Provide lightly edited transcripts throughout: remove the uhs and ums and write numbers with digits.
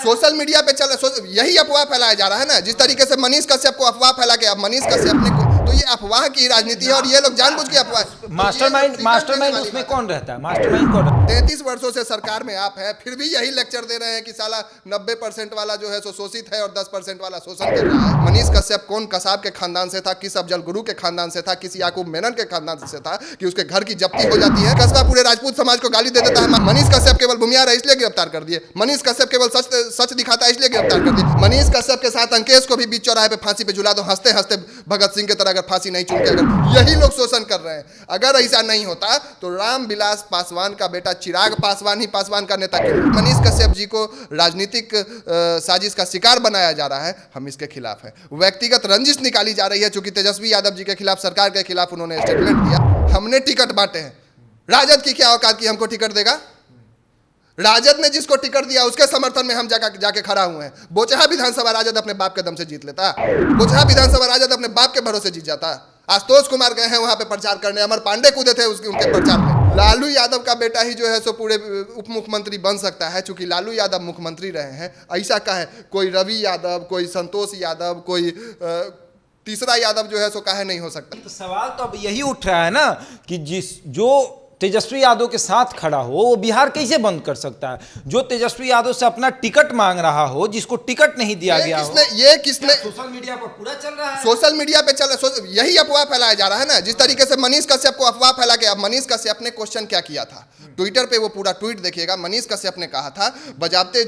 Social media पे यही अफवाह फैलाया जा रहा है ना, जिस तरीके से मनीष कश्यप को अफवाह फैला के, अब मनीष कश्यप ने तो ये अफवाह की राजनीति है और ये लोग जानबूझ के अफवाह। मास्टरमाइंड उसमें कौन रहता है? मास्टरमाइंड कौन? 33 वर्षों से सरकार में आप है, फिर भी यही लेक्चर दे रहे हैं कि साला 90% वाला जो है सो शोषित है और 10% वाला शोषण कर रहा है। मनीष कश्यप कौन कसाब के खानदान से था, किस अफजल गुरु के खानदान से था, किस याकूब मेनन के खानदान से था कि उसके घर की जब्ती हो जाती है? कस्बा पूरे राजपूत समाज को गाली दे देता है। मनीष कश्यप केवल भूमिहार है इसलिए गिरफ्तार कर दिए। मनीष कश्यप केवल सच दिखाता है इसलिए गिरफ्तार कर दिए। मनीष कश्यप के साथ अंकेश को भी बीच चौराहे पे फांसी पे झुला दो, हंसते हंसते भगत सिंह की तरह, अगर फांसी नहीं चूके। अगर यही लोग शोषण कर रहे हैं, अगर ऐसा नहीं होता तो रामविलास पासवान का बेटा चिराग पासवान ही पासवान का नेता क्यों? मनीष कश्यप जी को राजनीतिक साजिश का शिकार बनाया जा रहा है, हम इसके खिलाफ हैं। व्यक्तिगत रंजिश निकाली जा रही है, चूंकि तेजस्वी यादव जी के खिलाफ, सरकार के खिलाफ उन्होंने स्टेटमेंट दिया। हमने टिकट बांटे हैं, राजद की क्या औकात की हमको टिकट देगा? राजद ने जिसको टिकट दिया उसके समर्थन में हम जाके खड़ा हुए हैं। बोचहा विधानसभा राजद अपने बाप के दम से जीत लेता, बोचहा विधानसभा राजद अपने बाप के भरोसे जीत जाता। आशुतोष कुमार गए हैं वहां पे प्रचार करने, अमर पांडे कूदे थे उनके प्रचार में। लालू यादव का बेटा ही जो है सो पूरे उप मुख्यमंत्री बन सकता है, चूंकि लालू यादव मुख्यमंत्री रहे हैं। ऐसा का है, कोई रवि यादव, कोई संतोष यादव, कोई तीसरा यादव जो है सो काहे नहीं हो सकता? तो सवाल तो अब यही उठ रहा है ना कि जो तेजस्वी यादव के साथ खड़ा हो वो बिहार कैसे बंद कर सकता है? जो तेजस्वी यादव से अपना टिकट मांग रहा हो, जिसको टिकट नहीं दिया गया हो, ये किसने सोशल मीडिया पर पूरा चल रहा है। सोशल मीडिया पे यही अफवाह फैलाया जा रहा है ना, जिस तरीके से मनीष कश्यप को अफवाह फैला के। अब मनीष कश्यप ने क्वेश्चन क्या किया था ट्विटर पे, वो पूरा ट्वीट देखिएगा। मनीष कश्यप ने कहा था, बजाबते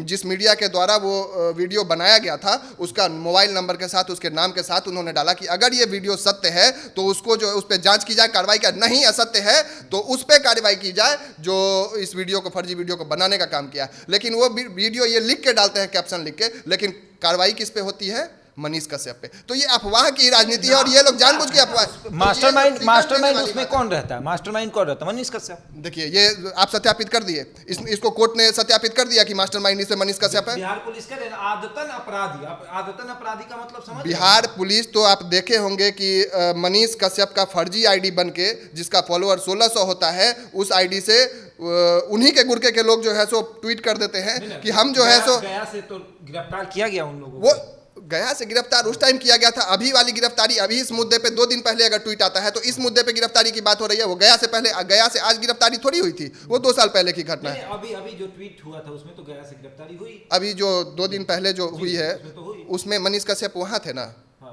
जिस मीडिया के द्वारा वो वीडियो बनाया गया था उसका मोबाइल नंबर के साथ, उसके नाम के साथ उन्होंने डाला कि अगर ये वीडियो सत्य है तो उसको जो उस पर जांच की जाए, कार्रवाई की। नहीं असत्य है तो उस पर कार्रवाई की जाए जो इस वीडियो को, फर्जी वीडियो को बनाने का काम किया। लेकिन वो वीडियो ये लिख के डालते हैं, कैप्शन लिख के, लेकिन कार्रवाई किस पे होती है? मनीष कश्यप पे। तो ये अफवाह की राजनीति है और ये लोग जानबूझ के अफवाह। मास्टरमाइंड उसमें कौन रहता है? मास्टरमाइंड कौन रहता है? मनीष कश्यप। देखिए, ये आप सत्यापित कर दिए, इसको कोर्ट ने सत्यापित कर दिया कि मास्टरमाइंड इससे मनीष कश्यप है। बिहार पुलिस का आदतन अपराधी का मतलब समझ। बिहार पुलिस तो आप देखे होंगे कि मनीष कश्यप का फर्जी आईडी बन के, जिसका फॉलोअर 1600 होता है, उस आईडी से उन्हीं के गुर्के के लोग जो है सो ट्वीट कर देते हैं कि हम जो है सो गया से तो गिरफ्तार किया गया उन लोगों को। वो गया से गिरफ्तार उस टाइम किया गया था। अभी वाली गिरफ्तारी, अभी इस मुद्दे पे 2 दिन पहले अगर ट्वीट आता है तो इस मुद्दे पे गिरफ्तारी की बात हो रही है। वो गया से पहले, गया से आज गिरफ्तारी थोड़ी हुई थी, वो 2 साल पहले की घटना है। अभी जो ट्वीट हुआ था उसमें तो गया से गिरफ्तारी हुई। अभी जो 2 दिन पहले जो हुई है उसमें मनीष कश्यप वहाँ थे ना,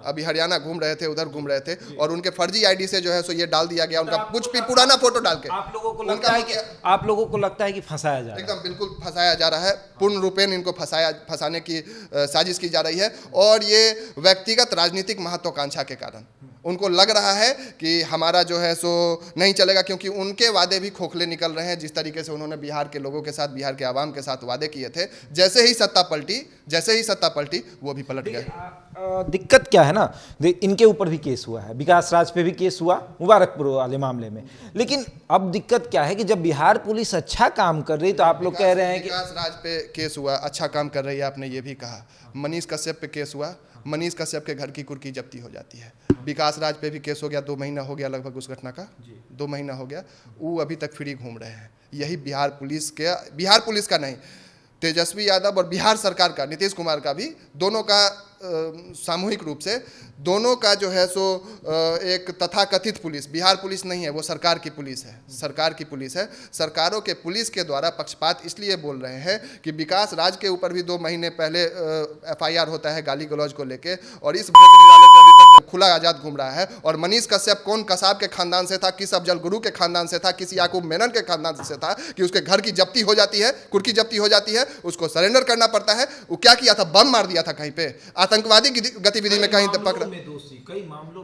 अभी हरियाणा घूम रहे थे, उधर घूम रहे थे, और उनके फर्जी आईडी से जो है सो ये डाल दिया गया, उनका कुछ भी पुराना फोटो डाल के। आप लोगों को लगता है कि फंसाया जा रहा है? एकदम बिल्कुल फंसाया जा रहा है, पूर्ण रूपेण इनको फंसाने की साजिश की जा रही है। और ये व्यक्तिगत राजनीतिक महत्वाकांक्षा के कारण उनको लग रहा है कि हमारा जो है सो नहीं चलेगा, क्योंकि उनके वादे भी खोखले निकल रहे हैं। जिस तरीके से उन्होंने बिहार के लोगों के साथ, बिहार के आवाम के साथ वादे किए थे, जैसे ही सत्ता पलटी वो भी पलट गए। दिक्कत क्या है ना, इनके ऊपर भी केस हुआ है, विकास राज पे भी केस हुआ मुबारकपुर वाले मामले में। लेकिन अब दिक्कत क्या है कि जब बिहार पुलिस अच्छा काम कर रही तो आप लोग कह रहे हैं कि विकास राज पे केस हुआ, अच्छा काम कर रही है, आपने ये भी कहा। मनीष कश्यप पे केस हुआ, मनीष कश्यप के घर की कुर्की जब्ती हो जाती है। विकास राज पे भी केस हो गया, 2 महीना हो गया लगभग उस घटना का, 2 महीना हो गया, वो अभी तक फ्री घूम रहे हैं। यही बिहार पुलिस का नहीं, तेजस्वी यादव और बिहार सरकार का, नीतीश कुमार का भी, दोनों का सामूहिक रूप से दोनों का जो है सो एक तथाकथित पुलिस, बिहार पुलिस नहीं है, वो सरकार की पुलिस है, सरकार की पुलिस है। सरकारों के पुलिस के द्वारा पक्षपात इसलिए बोल रहे हैं कि विकास राज के ऊपर भी 2 महीने पहले FIR होता है गाली गलौज को लेके, और इस भोसड़ी वाले को अभी तक खुला आज़ाद घूम रहा है। और मनीष कश्यप कौन कसाब के खानदान से था, किस अफजल गुरु के खानदान से था, किस याकूब मेनन के खानदान से था कि उसके घर की जब्ती हो जाती है, कुर्की जब्ती हो जाती है, उसको सरेंडर करना पड़ता है। वो क्या किया था? बम मार दिया था कहीं पे, आतंकवादी गतिविधि में कहीं पकड़ा,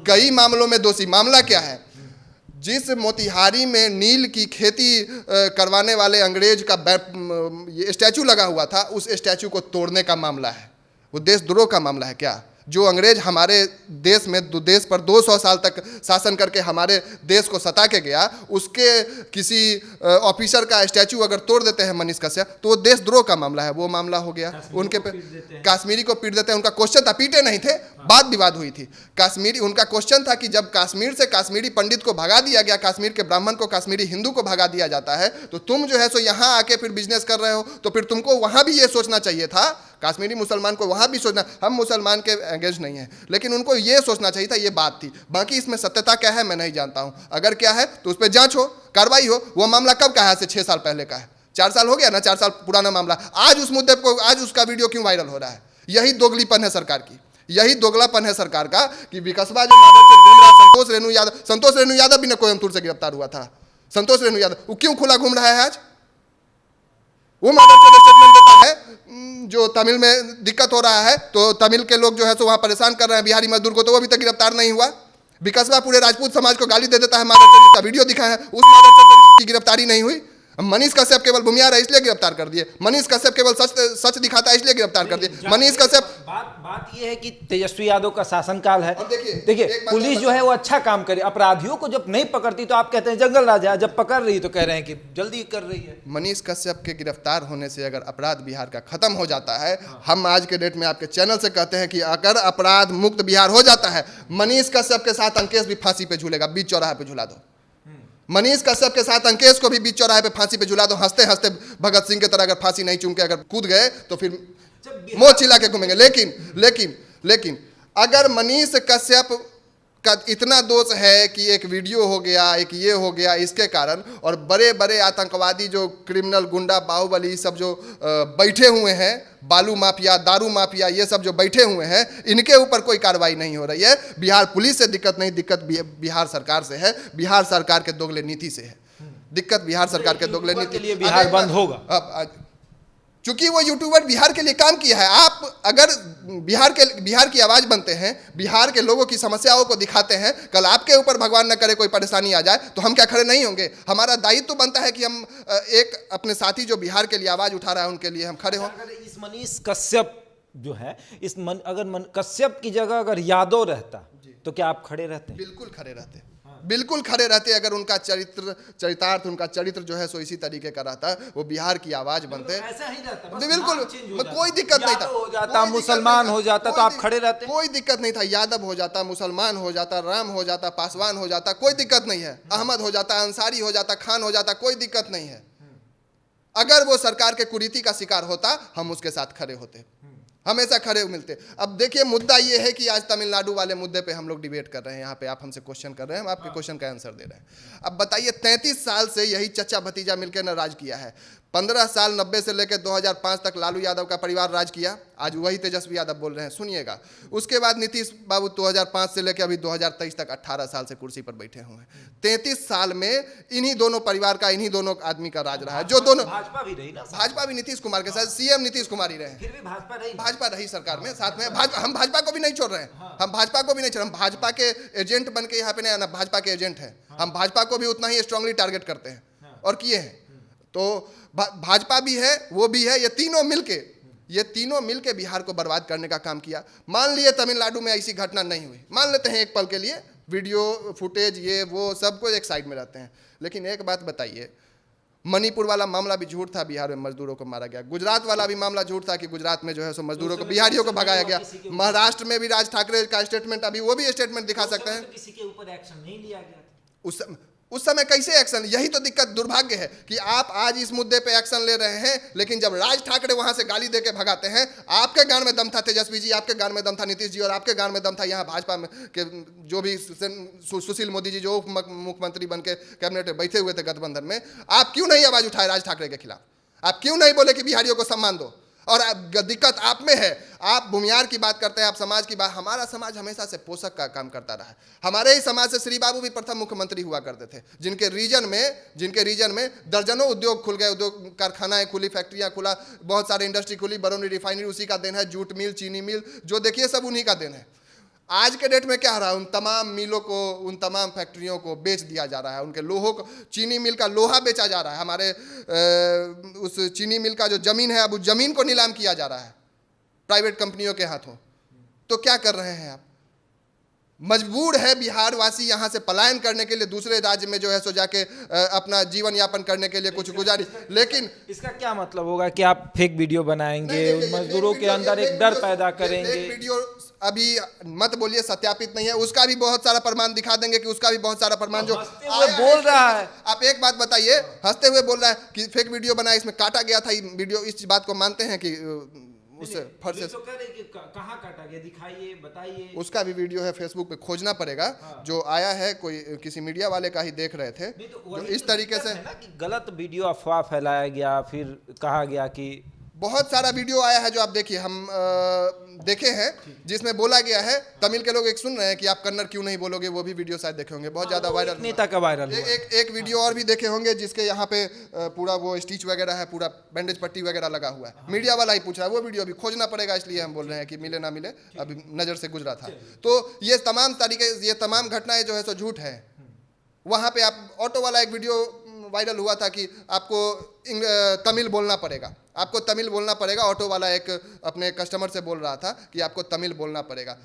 कई मामलों में दोषी। मामला क्या है? जिस मोतिहारी में नील की खेती करवाने वाले अंग्रेज का स्टैचू लगा हुआ था, उस स्टैचू को तोड़ने का मामला है। वो देशद्रोह का मामला है क्या? जो अंग्रेज हमारे देश में देश पर 200 साल तक शासन करके हमारे देश को सता के गया, उसके किसी ऑफिसर का स्टैचू अगर तोड़ देते हैं मनीष कश्यप तो वो देशद्रोह का मामला है, वो मामला हो गया। उनके पे कश्मीरी को पीट देते हैं। उनका क्वेश्चन था, पीटे नहीं थे, बात विवाद हुई थी। कश्मीरी उनका क्वेश्चन था कि जब कश्मीर से कश्मीरी पंडित को भगा दिया गया, कश्मीर के ब्राह्मण को कश्मीरी हिंदू को भगा दिया जाता है, तो तुम जो है सो यहाँ आके फिर बिजनेस कर रहे हो, तो फिर तुमको वहाँ भी ये सोचना चाहिए था, कश्मीरी मुसलमान को वहाँ भी सोचना, हम मुसलमान के अगेंस्ट नहीं है, लेकिन उनको ये सोचना चाहिए था, ये बात थी। बाकी इसमें सत्यता क्या है मैं नहीं जानता हूँ, अगर क्या है तो उस पर जांच हो, कार्रवाई हो। वो मामला कब का है? से 6 साल पहले का है, 4 साल हो गया ना, 4 साल पुराना मामला। आज उस मुद्दे को, आज उसका वीडियो क्यों वायरल हो रहा है? यही दोगलीपन है सरकार की, यही दोगलापन है सरकार का कि विकासबा जो मादक से घूम रहा, संतोष रेणु यादव भी ना कोयम्बटूर से गिरफ्तार हुआ था। संतोष रेणु यादव वो क्यों खुला घूम रहा है आज? वो मादक से स्टेटमेंट देता है, जो तमिल में दिक्कत हो रहा है तो तमिल के लोग जो है सो वहाँ परेशान कर रहे हैं बिहारी मजदूर को, तो वो अभी तक गिरफ्तार नहीं हुआ। विकासबा पूरे राजपूत समाज को गाली दे देता है, मादक का वीडियो दिखा है, उस मादक की गिरफ्तारी नहीं हुई। मनीष कश्यप केवल भूमिहार है इसलिए गिरफ्तार कर दिए, मनीष कश्यप केवल सच दिखाता है इसलिए गिरफ्तार कर दिए। मनीष कश्यप बात ये है कि तेजस्वी यादव का शासनकाल है। देखिए पुलिस जो है वो अच्छा काम करे, अपराधियों को जब नहीं पकड़ती तो आप कहते हैं जंगल राजा, जब पकड़ रही तो कह रहे हैं कि जल्दी कर रही है। मनीष कश्यप के गिरफ्तार होने से अगर अपराध बिहार का खत्म हो जाता है, हम आज के डेट में आपके चैनल से कहते हैं कि अगर अपराध मुक्त बिहार हो जाता है, मनीष कश्यप के साथ अंकेश भी फांसी पे झूलेगा, बीच चौराहे पे झूला दो। मनीष कश्यप के साथ अंकेश को भी बीच चौराहे पे फांसी पे झुला दो, हंसते हंसते भगत सिंह की तरह अगर फांसी नहीं चूम के अगर कूद गए तो फिर मोह चिल्ला के घूमेंगे। लेकिन अगर मनीष कश्यप का इतना दोष है कि एक वीडियो हो गया, एक ये हो गया, इसके कारण, और बड़े बड़े आतंकवादी जो क्रिमिनल गुंडा बाहुबली सब जो बैठे हुए हैं, बालू माफिया, दारू माफिया, ये सब जो बैठे हुए हैं, इनके ऊपर कोई कार्रवाई नहीं हो रही है। बिहार पुलिस से दिक्कत नहीं, दिक्कत बिहार सरकार से है, बिहार सरकार के दोगले नीति से है, दिक्कत बिहार सरकार के दोगले नीति के लिए बिहार बंद होगा। क्योंकि वो यूट्यूबर बिहार के लिए काम किया है। आप अगर बिहार की आवाज़ बनते हैं, बिहार के लोगों की समस्याओं को दिखाते हैं, कल आपके ऊपर भगवान न करे कोई परेशानी आ जाए तो हम क्या खड़े नहीं होंगे? हमारा दायित्व तो बनता है कि हम एक अपने साथी जो बिहार के लिए आवाज़ उठा रहा है उनके लिए हम खड़े हों। अगर इस मनीष कश्यप जो है, कश्यप की जगह अगर यादव रहता तो क्या आप खड़े रहते? बिल्कुल खड़े रहते, बिल्कुल खड़े रहते। अगर उनका चरितार्थ, उनका चरित्र जो है सो इसी तरीके का रहता, वो बिहार की आवाज बनते। ऐसा ही रहता, बिल्कुल कोई दिक्कत नहीं था, हो जाता, मुसलमान हो जाता तो आप खड़े रहते, कोई दिक्कत नहीं था। यादव हो जाता, मुसलमान हो जाता, राम हो जाता, पासवान हो जाता, कोई दिक्कत नहीं है। अहमद हो जाता, अंसारी हो जाता, खान हो जाता, कोई दिक्कत नहीं है। अगर वो सरकार के कुरीति का शिकार होता, हम उसके साथ खड़े होते, हमेशा खड़े मिलते। अब देखिए मुद्दा ये है कि आज तमिलनाडु वाले मुद्दे पे हम लोग डिबेट कर रहे हैं, यहाँ पे आप हमसे क्वेश्चन कर रहे हैं, हम आपके क्वेश्चन का आंसर दे रहे हैं। अब बताइए 33 साल से यही चचा भतीजा मिलकर ने राज किया है। 15 साल 90 से लेकर 2005 तक लालू यादव का परिवार राज किया, आज वही तेजस्वी यादव बोल रहे हैं, सुनिएगा। उसके बाद नीतीश बाबू 2005 से लेकर अभी 2023 तक 18 साल से कुर्सी पर बैठे हुए हैं। 33 साल में इन्हीं दोनों परिवार का, इन्हीं दोनों आदमी का राज रहा है। जो दोनों भाजपा भी रही ना, भाजपा भी नीतीश कुमार के साथ, सीएम नीतीश कुमार ही रहे, फिर भी भाजपा रही सरकार में साथ में। हम भाजपा को भी नहीं छोड़ रहे हैं, हम भाजपा को भी नहीं छोड़ रहे, हम भाजपा के एजेंट बन के यहाँ पे नहीं आना, भाजपा के एजेंट हैं हम, भाजपा को भी उतना ही स्ट्रांगली टारगेट करते हैं और किए हैं। तो भाजपा भी है, वो भी है, ये तीनों मिलके बिहार को बर्बाद करने का काम किया। मान लिए तमिलनाडु में ऐसी घटना नहीं हुई, मान लेते हैं एक पल के लिए, वीडियो फुटेज ये वो सब कुछ एक साइड में रहते हैं, लेकिन एक बात बताइए, मणिपुर वाला मामला भी झूठ था, बिहार में मजदूरों को मारा गया। गुजरात वाला भी मामला झूठ था कि गुजरात में जो है सो मजदूरों को, बिहारियों को भगाया गया। महाराष्ट्र में भी राज ठाकरे का स्टेटमेंट, अभी वो भी स्टेटमेंट दिखा सकते हैं, किसी के ऊपर एक्शन नहीं लिया गया। उस समय कैसे एक्शन? यही तो दिक्कत, दुर्भाग्य है कि आप आज इस मुद्दे पे एक्शन ले रहे हैं, लेकिन जब राज ठाकरे वहां से गाली देके भगाते हैं, आपके गान में दम था तेजस्वी जी, आपके गान में दम था नीतीश जी, और आपके गान में दम था यहाँ भाजपा में के जो भी सुशील मोदी जी जो मुख्यमंत्री बन के कैबिनेट में बैठे हुए थे गठबंधन में। आप क्यों नहीं आवाज उठाए राज ठाकरे के खिलाफ? आप क्यों नहीं बोले कि बिहारियों को सम्मान दो? और दिक्कत आप में है, आप भूमिहार की बात करते हैं, आप समाज की बात। हमारा समाज हमेशा से पोषक का काम करता रहा है। हमारे ही समाज से श्री बाबू भी प्रथम मुख्यमंत्री हुआ करते थे, जिनके रीजन में दर्जनों उद्योग खुल गए, उद्योग कारखानाएं खुली, फैक्ट्रियां खुला, बहुत सारे इंडस्ट्री खुली, बरौनी रिफाइनरी उसी का देन है, जूट मिल, चीनी मिल, जो देखिए सब उन्हीं का देन है। आज के डेट में क्या हो रहा है, उन तमाम मिलों को, उन तमाम फैक्ट्रियों को बेच दिया जा रहा है, उनके लोहों को, चीनी मिल का लोहा बेचा जा रहा है, हमारे उस चीनी मिल का जो जमीन है अब उस जमीन को नीलाम किया जा रहा है प्राइवेट कंपनियों के हाथों। तो क्या कर रहे हैं आप? मजबूर है बिहार वासी यहाँ से पलायन करने के लिए, दूसरे राज्य में जो है सो जाके अपना जीवन यापन करने के लिए कुछ गुजारिश। लेकिन इसका क्या मतलब होगा कि आप फेक वीडियो बनाएंगे, मजदूरों के अंदर एक डर पैदा करेंगे? फेक वीडियो अभी मत बोलिए, सत्यापित नहीं है, उसका भी बहुत सारा प्रमाण दिखा देंगे कि उसका भी बहुत सारा प्रमाण जो बोल रहा है। आप एक बात बताइए, हंसते हुए बोल रहा है कि फेक वीडियो बनाया, इसमें काटा गया था ये वीडियो, इस बात को मानते हैं कि उससे फर्ज तो कह रहे कि कहाँ काटा गया, दिखाइए, बताइए। उसका भी वीडियो है, फेसबुक पे खोजना पड़ेगा। जो आया है कोई किसी मीडिया वाले का ही देख रहे थे, तो जो इस तरीके से ना कि गलत वीडियो अफवाह फैलाया गया, फिर कहा गया कि बहुत सारा वीडियो आया है जो आप देखिए, हम देखे हैं, जिसमें बोला गया है, तमिल के लोग एक सुन रहे हैं कि आप कन्नड़ क्यों नहीं बोलोगे, वो भी वीडियो शायद देखे होंगे, बहुत ज्यादा वायरल नेता का वायरल हुआ। एक वीडियो और भी देखे होंगे जिसके यहाँ पे पूरा वो स्टिच वगैरह है, पूरा बैंडेज पट्टी वगैरह लगा हुआ है। मीडिया वाला ही पूछ रहा है, वो वीडियो भी खोजना पड़ेगा, इसलिए हम बोल रहे हैं कि मिले ना मिले, अभी नजर से गुजरा था। तो ये तमाम घटनाएं जो है सो झूठ है। वहाँ पे आप ऑटो वाला एक वीडियो वायरल हुआ था कि आपको तमिल बोलना पड़ेगा, आपको तमिल बोलना पड़ेगा। ऑटो वाला एक अपने कस्टमर से बोल रहा था कि आपको तमिल बोलना पड़ेगा।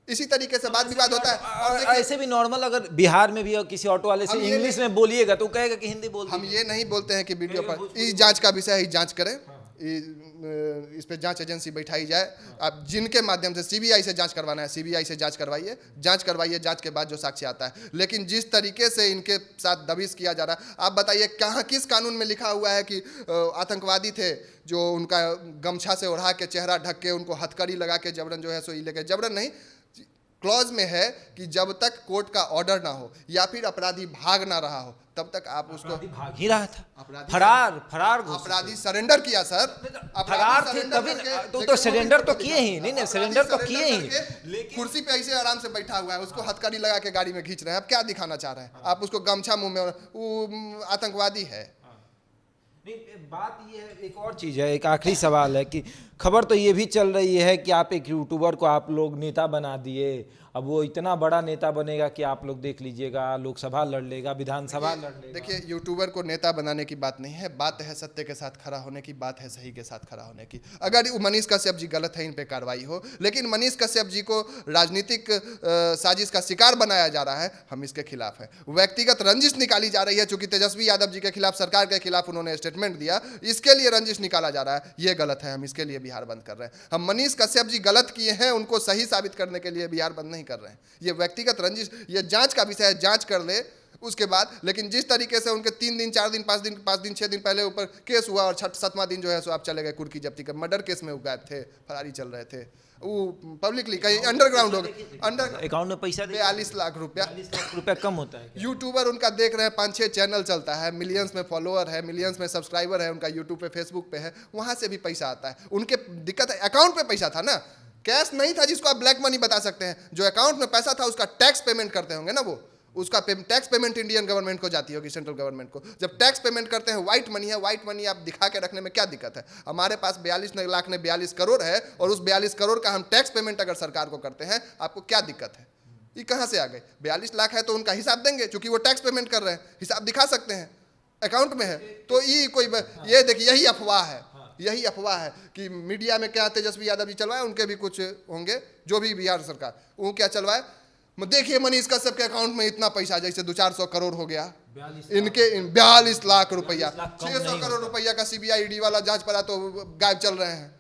इसी तरीके से वाद विवाद होता है। और ऐसे भी नॉर्मल, अगर बिहार में भी किसी ऑटो वाले से इंग्लिश में बोलिएगा तो कहेगा कि हिंदी बोल। हम ये नहीं बोलते हैं कि वीडियो पर, इस जांच का विषय है, जांच करें, इस पे जांच एजेंसी बैठाई जाए। आप जिनके माध्यम से सीबीआई से जांच करवाना है, सीबीआई से जांच करवाइए, जांच के बाद जो साक्ष्य आता है। लेकिन जिस तरीके से इनके साथ दबिश किया जा रहा है, आप बताइए कहाँ किस कानून में लिखा हुआ है कि आतंकवादी थे जो उनका गमछा से ओढ़ा के, चेहरा ढक के, उनको हथकड़ी लगा के जबरन जो है सो लेके, जबरन नहीं, क्लॉज में है कि जब तक कोर्ट का ऑर्डर ना हो या फिर अपराधी भाग ना रहा हो, तब तक आप उसको, भाग ही रहा था, फरार अपराधी सरेंडर किया सर, फरार थे तभी तो सरेंडर तो किए ही नहीं, सरेंडर तो किए ही, लेकिन कुर्सी पे ऐसे आराम से बैठा हुआ है, उसको हथकड़ी लगा के गाड़ी में खींच रहे हैं। आप क्या दिखाना चाह रहे हैं? आप उसको गमछा मुंह में, वो आतंकवादी है। नहीं, बात ये है, एक और चीज़ है, एक आखिरी सवाल है कि खबर तो ये भी चल रही है कि आप एक यूट्यूबर को आप लोग नेता बना दिए। अब वो इतना बड़ा नेता बनेगा कि आप लोग देख लीजिएगा, लोकसभा लड़ लेगा, विधानसभा लड़ लेगा। देखिए, यूट्यूबर को नेता बनाने की बात नहीं है, बात है सत्य के साथ खड़ा होने की, बात है सही के साथ खड़ा होने की। अगर मनीष कश्यप जी गलत है, इन पे कार्रवाई हो, लेकिन मनीष कश्यप जी को राजनीतिक साजिश का शिकार बनाया जा रहा है, हम इसके खिलाफ हैं। व्यक्तिगत रंजिश निकाली जा रही है, चूंकि तेजस्वी यादव जी के खिलाफ, सरकार के खिलाफ उन्होंने स्टेटमेंट दिया, इसके लिए रंजिश निकाला जा रहा है, ये गलत है, हम इसके लिए बिहार बंद कर रहे हैं। हम मनीष कश्यप जी गलत किए हैं, उनको सही साबित करने के लिए बिहार बंद नहीं कर रहे हैं। ये व्यक्तिगत रंजिश, ये जांच का विषय है, जांच कर ले उसके बाद। लेकिन जिस तरीके से उनके 3 दिन 4 दिन 5 दिन 6 दिन पहले ऊपर केस हुआ और 7वां दिन जो है सो आप चले गए कुर्की जब्ती का, मर्डर केस में गायब थे, फरारी चल रहे थे, वो पब्लिकली कहीं अंडरग्राउंड हो गए, अंडर अकाउंट में पैसा 42 लाख रुपया, 40 लाख रुपया कम होता है। यूट्यूबर उनका देख रहे हैं, 5-6 चैनल चलता है, मिलियंस में फॉलोअर है, मिलियंस में सब्सक्राइबर है उनका, यूट्यूब पे, फेसबुक पे है, वहां से भी पैसा आता है। उनके दिक्कत है, अकाउंट पे पैसा था ना, कैश नहीं था जिसको आप ब्लैक मनी बता सकते हैं। जो अकाउंट में पैसा था उसका टैक्स पेमेंट करते होंगे ना, वो उसका टैक्स पेमेंट इंडियन गवर्नमेंट को जाती होगी, सेंट्रल गवर्नमेंट को। जब टैक्स पेमेंट करते हैं, व्हाइट मनी है, व्हाइट मनी आप दिखा के रखने में क्या दिक्कत है? हमारे पास 42 लाख ने 42 करोड़ है, और उस 42 करोड़ का हम टैक्स पेमेंट अगर सरकार को करते हैं, आपको क्या दिक्कत है? ये कहाँ से आ गए? 42 लाख है तो उनका हिसाब देंगे, क्योंकि वो टैक्स पेमेंट कर रहे हैं, हिसाब दिखा सकते हैं, अकाउंट में है। तो ये कोई, ये देखिए, यही अफवाह है, यही अफवाह है कि मीडिया में क्या तेजस्वी यादव जी चलवाए, उनके भी कुछ होंगे, जो भी बिहार सरकार, वो क्या चलवाए। देखिए मनीष कश्यप के अकाउंट में इतना पैसा, जैसे 200-400 करोड़ हो गया, इनके 42 लाख रुपया, 600 करोड़ रुपया का सीबीआई ईडी वाला जांच पड़ा तो गायब चल रहे हैं,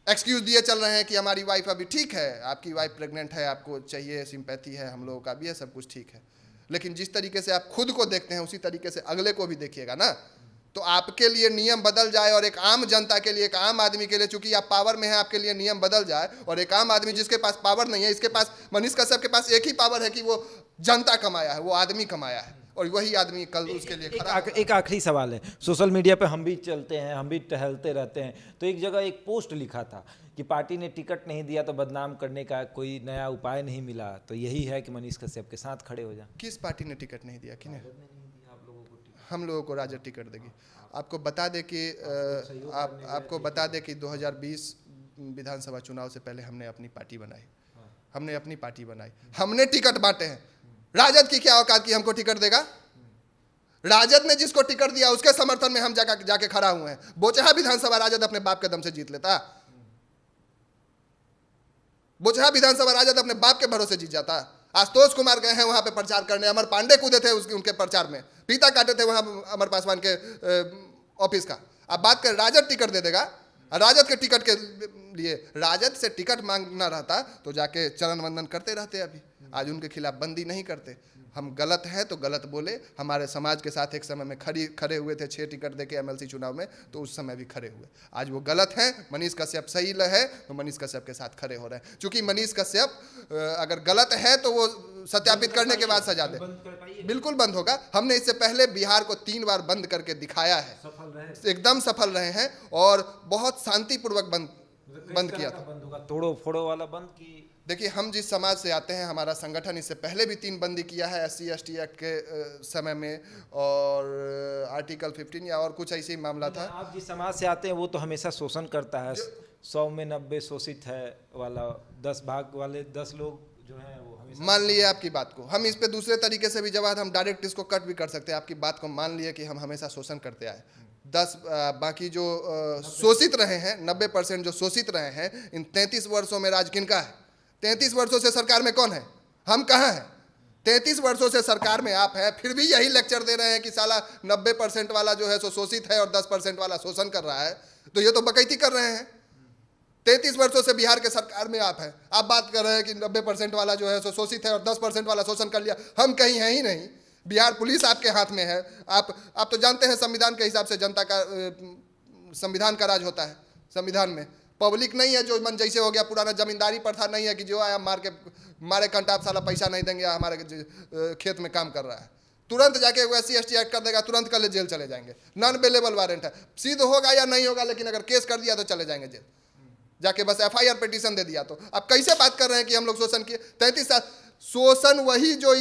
एक्सक्यूज दिए चल रहे हैं कि हमारी वाइफ अभी ठीक है, आपकी वाइफ प्रेग्नेंट है, आपको चाहिए सिंपैथी है, हम लोगों का भी है, सब कुछ ठीक है। लेकिन जिस तरीके से आप खुद को देखते हैं, उसी तरीके से अगले को भी देखिएगा ना। तो आपके लिए नियम बदल जाए, और एक आम जनता के लिए, एक आम आदमी के लिए, चूंकि आप पावर में हैं, आपके लिए नियम बदल जाए, और एक आम आदमी जिसके पास पावर नहीं है, इसके पास, मनीष कश्यप के पास एक ही पावर है कि वो जनता कमाया है, वो आदमी कमाया है, और वही आदमी कल उसके लिए खड़ा। एक आखिरी सवाल है, सोशल मीडिया पे हम भी चलते हैं, हम भी टहलते रहते हैं, तो एक जगह एक पोस्ट लिखा था कि पार्टी ने टिकट नहीं दिया तो बदनाम करने का कोई नया उपाय नहीं मिला, तो यही है कि मनीष कश्यप के साथ खड़े हो जाए। किस पार्टी ने टिकट नहीं दिया? किन्हें? हम लोगों को राजद टिकट देगी। आपको बता दे कि आपको बता दे कि 2020 विधानसभा चुनाव से पहले हमने अपनी पार्टी बनाई, हमने अपनी पार्टी बनाई, हमने टिकट बांटे हैं। राजद की क्या औकात की हमको टिकट देगा? राजद ने जिसको टिकट दिया उसके समर्थन में हम जाके खड़ा हुए हैं। बोचहा विधानसभा राजद अपने बाप के दम से जीत लेता। बोचहा विधानसभा राजद अपने बाप के भरोसे जीत जाता। आशुतोष कुमार गए हैं वहां पे प्रचार करने, अमर पांडे कूदे थे उनके प्रचार में, पीता काटे थे वहां अमर पासवान के ऑफिस का। अब बात कर राजद टिकट दे देगा, राजद के टिकट के लिए राजद से टिकट मांगना रहता तो जाके चरण वंदन करते रहते। अभी आज उनके खिलाफ बंदी नहीं करते। हम गलत हैं तो गलत बोले, हमारे समाज के साथ एक समय में खड़े हुए थे 6 टिकट देके एमएलसी चुनाव में, तो उस समय भी खड़े हुए। आज वो गलत हैं, मनीष कश्यप सही है तो मनीष कश्यप के साथ खड़े हो रहे हैं। क्योंकि मनीष कश्यप अगर गलत है तो वो सत्यापित करने के बाद सजा दे, बिल्कुल बंद होगा। हमने इससे पहले बिहार को 3 बार बंद करके दिखाया है, एकदम सफल रहे हैं और बहुत शांतिपूर्वक बंद किया था। तोड़ो फोड़ो वाला बंद की। देखिए, हम जिस समाज से आते हैं, हमारा संगठन इससे पहले भी 3 बंदी किया है SC ST एक्ट के समय में, और आर्टिकल 15 या और कुछ ऐसे ही मामला था। आप जिस समाज से आते हैं वो तो हमेशा शोषण करता है। 100 में 90 शोषित है वाला, 10 भाग वाले 10 लोग जो हैं वो हमेशा। मान लिए आपकी बात को, हम इस पे दूसरे तरीके से भी जवाब, हम डायरेक्ट इसको कट भी कर सकते हैं। आपकी बात को मान लिए कि हम हमेशा शोषण करते आए। 10 बाकी जो शोषित रहे हैं, 90% जो शोषित रहे हैं, इन 33 वर्षों में राज किनका है? 33 वर्षों से सरकार में कौन है? हम कहाँ हैं? 33 वर्षों से सरकार में आप हैं, फिर भी यही लेक्चर दे रहे हैं कि साला 90% वाला जो है सो शोषित है और 10% वाला शोषण कर रहा है। तो ये तो बकैती कर रहे हैं। 33 वर्षों से बिहार के सरकार में आप हैं, आप बात कर रहे हैं कि 90% वाला जो है सो शोषित है और 10% वाला शोषण कर लिया। हम कहीं हैं ही नहीं। बिहार पुलिस आपके हाथ में है। आप तो जानते हैं संविधान के हिसाब से जनता का संविधान का राज होता है। संविधान में पब्लिक नहीं है जो मन जैसे हो गया, पुराना जमींदारी प्रथा नहीं है कि जो आया मारे कंटा आप साला पैसा नहीं देंगे, हमारे खेत में काम कर रहा है, तुरंत जाके SC ST एक्ट कर देगा, तुरंत कल जेल चले जाएंगे। नॉन बेलेबल वारंट है, सिद्ध होगा या नहीं होगा, लेकिन अगर केस कर दिया तो चले जाएंगे जेल, जाके बस FIR पिटीशन दे दिया। तो आप कैसे बात कर रहे हैं कि हम लोग शोषण किए? 33 साल शोषण, वही जो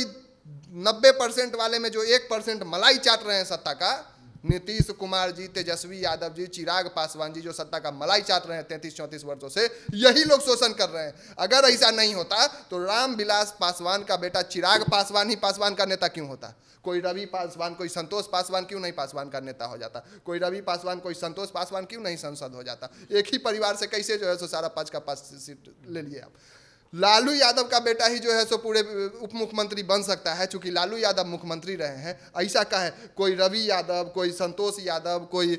90% वाले में जो 1% मलाई चाट रहे हैं सत्ता का, नीतीश कुमार जी, तेजस्वी यादव जी, चिराग पासवान जी, जो सत्ता का मलाई चाट रहे हैं 33-34 वर्षों से, यही लोग शोषण कर रहे हैं। अगर ऐसा नहीं होता तो रामविलास पासवान का बेटा चिराग पासवान ही पासवान का नेता क्यों होता? कोई रवि पासवान, कोई संतोष पासवान क्यों नहीं पासवान का नेता हो जाता? कोई रवि पासवान, कोई संतोष पासवान क्यों नहीं सांसद हो जाता? एक ही परिवार से कैसे जो है सो सारा 5 का 5 सीट ले लिए आप? लालू यादव का बेटा ही जो है सो पूरे उप मुख्यमंत्री बन सकता है, चूंकि लालू यादव मुख्यमंत्री रहे हैं। ऐसा का है, कोई रवि यादव, कोई संतोष यादव, कोई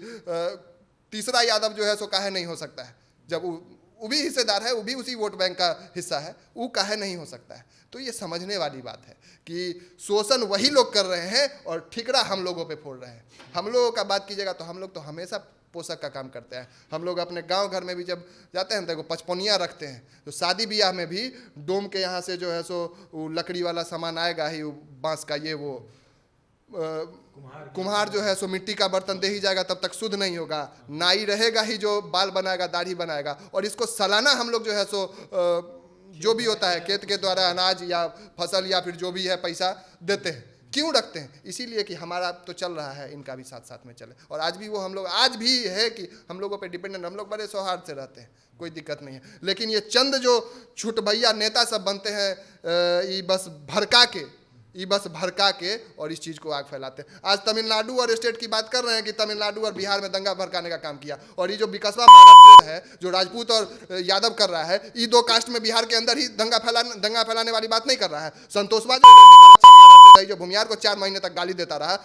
तीसरा यादव जो है सो काहे नहीं हो सकता है? जब वो भी हिस्सेदार है, वो भी उसी वोट बैंक का हिस्सा है, वो काहे नहीं हो सकता है? तो ये समझने वाली बात है कि शोषण वही लोग कर रहे हैं और ठिकरा हम लोगों पे फोड़ रहे हैं। हम लोगों का बात कीजिएगा तो हम लोग तो हमेशा पोषक का काम करते हैं। हम लोग अपने गांव घर में भी जब जाते हैं तो 55 रखते हैं, तो शादी ब्याह में भी डोम के यहाँ से जो है सो वो लकड़ी वाला सामान आएगा ही, वो बांस का, ये वो कुम्हार जो है सो मिट्टी का बर्तन दे ही जाएगा, तब तक शुद्ध नहीं होगा। नाई रहेगा ही जो बाल बनाएगा, दाढ़ी बनाएगा, और इसको सालाना हम लोग जो है सो जो भी होता है खेत के द्वारा अनाज या फसल या फिर जो भी है पैसा देते हैं। क्यों रखते हैं? इसीलिए कि हमारा तो चल रहा है, इनका भी साथ साथ में चले। और आज भी वो हम लोग, आज भी है कि हम लोगों पे डिपेंडेंट, हम लोग बड़े सौहार्द से रहते हैं, कोई दिक्कत नहीं है। लेकिन ये चंद जो छुट भैया नेता सब बनते हैं, ये बस भड़का के और इस चीज़ को आग फैलाते हैं। आज तमिलनाडु और स्टेट की बात कर रहे हैं कि तमिलनाडु और बिहार में दंगा भड़काने का काम किया, और ये जो बिकसवा है जो राजपूत और यादव कर रहा है, ये 2 कास्ट में बिहार के अंदर ही दंगा फैलाने वाली बात नहीं कर रहा है। संतोषवा जो भूमियार को 4 महीने तक गाली देता रहा,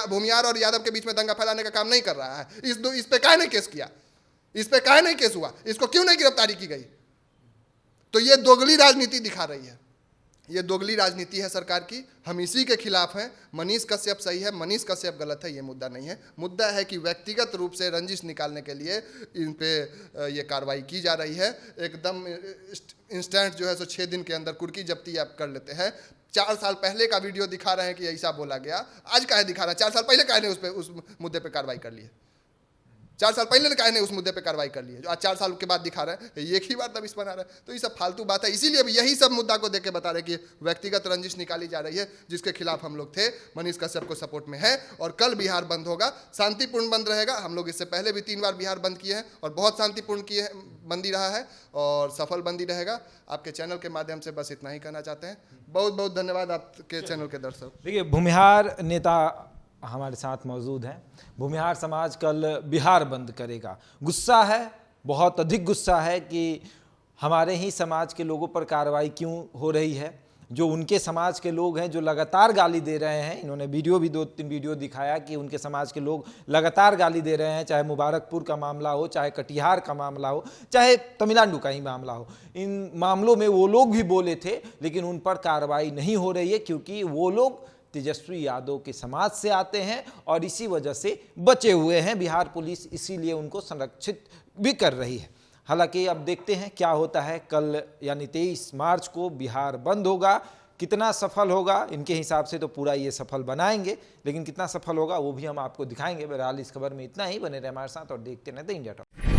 भूमियार और यादव के बीच में दंगा फैलाने का काम नहीं कर रहा है। इस पे काहे नहीं केस किया? इस पे काहे नहीं केस हुआ? इसको क्यों नहीं गिरफ्तारी की गई? तो ये दोगली राजनीति दिखा रही है, ये दोगली राजनीति है सरकार की। हम इसी के खिलाफ हैं। मनीष कश्यप सही है, मनीष कश्यप गलत है, ये मुद्दा नहीं है। मुद्दा है कि व्यक्तिगत रूप से रंजिश निकालने के लिए इन पे ये कार्रवाई की जा रही है। एकदम इंस्टेंट जो है सो 6 दिन के अंदर कुर्की जब्ती आप कर लेते हैं। 4 साल पहले का वीडियो दिखा रहे हैं कि ऐसा बोला गया, आज काहे दिखा रहा है? 4 साल पहले काहे ने उस मुद्दे पे कार्रवाई कर ली है? 4 साल पहले काहे ने उस मुद्दे पे कार्रवाई कर ली है, जो आज 4 साल के बाद दिखा रहे हैं? एक ही बार दबिश बना रहे हैं। तो ये सब फालतू बात है। इसीलिए यही सब मुद्दा को देख के बता रहे हैं कि व्यक्तिगत रंजिश निकाली जा रही है, जिसके खिलाफ हम लोग थे। मनीष कश्यप को सपोर्ट में है, और कल बिहार बंद होगा, शांतिपूर्ण बंद रहेगा। हम लोग इससे पहले भी 3 बार बिहार बंद किए हैं और बहुत शांतिपूर्ण किए बंदी रहा है और सफल बंदी रहेगा। आपके चैनल के माध्यम से बस इतना ही कहना चाहते हैं। बहुत बहुत धन्यवाद आपके चैनल के दर्शक। देखिए, भूमिहार नेता हमारे साथ मौजूद हैं। भूमिहार समाज कल बिहार बंद करेगा। गुस्सा है, बहुत अधिक गुस्सा है कि हमारे ही समाज के लोगों पर कार्रवाई क्यों हो रही है? जो उनके समाज के लोग हैं जो लगातार गाली दे रहे हैं, इन्होंने वीडियो भी 2-3 वीडियो दिखाया कि उनके समाज के लोग लगातार गाली दे रहे हैं, चाहे मुबारकपुर का मामला हो, चाहे कटिहार का मामला हो, चाहे तमिलनाडु का ही मामला हो। इन मामलों में वो लोग भी बोले थे, लेकिन उन पर कार्रवाई नहीं हो रही है क्योंकि वो लोग तेजस्वी यादव के समाज से आते हैं और इसी वजह से बचे हुए हैं। बिहार पुलिस इसीलिए उनको संरक्षित भी कर रही है। हालांकि अब देखते हैं क्या होता है। कल यानी 23 मार्च को बिहार बंद होगा, कितना सफल होगा? इनके हिसाब से तो पूरा ये सफल बनाएंगे, लेकिन कितना सफल होगा वो भी हम आपको दिखाएंगे। बहरहाल इस खबर में इतना ही। बने रहे हमारे साथ और देखते रहते इंडिया टॉक।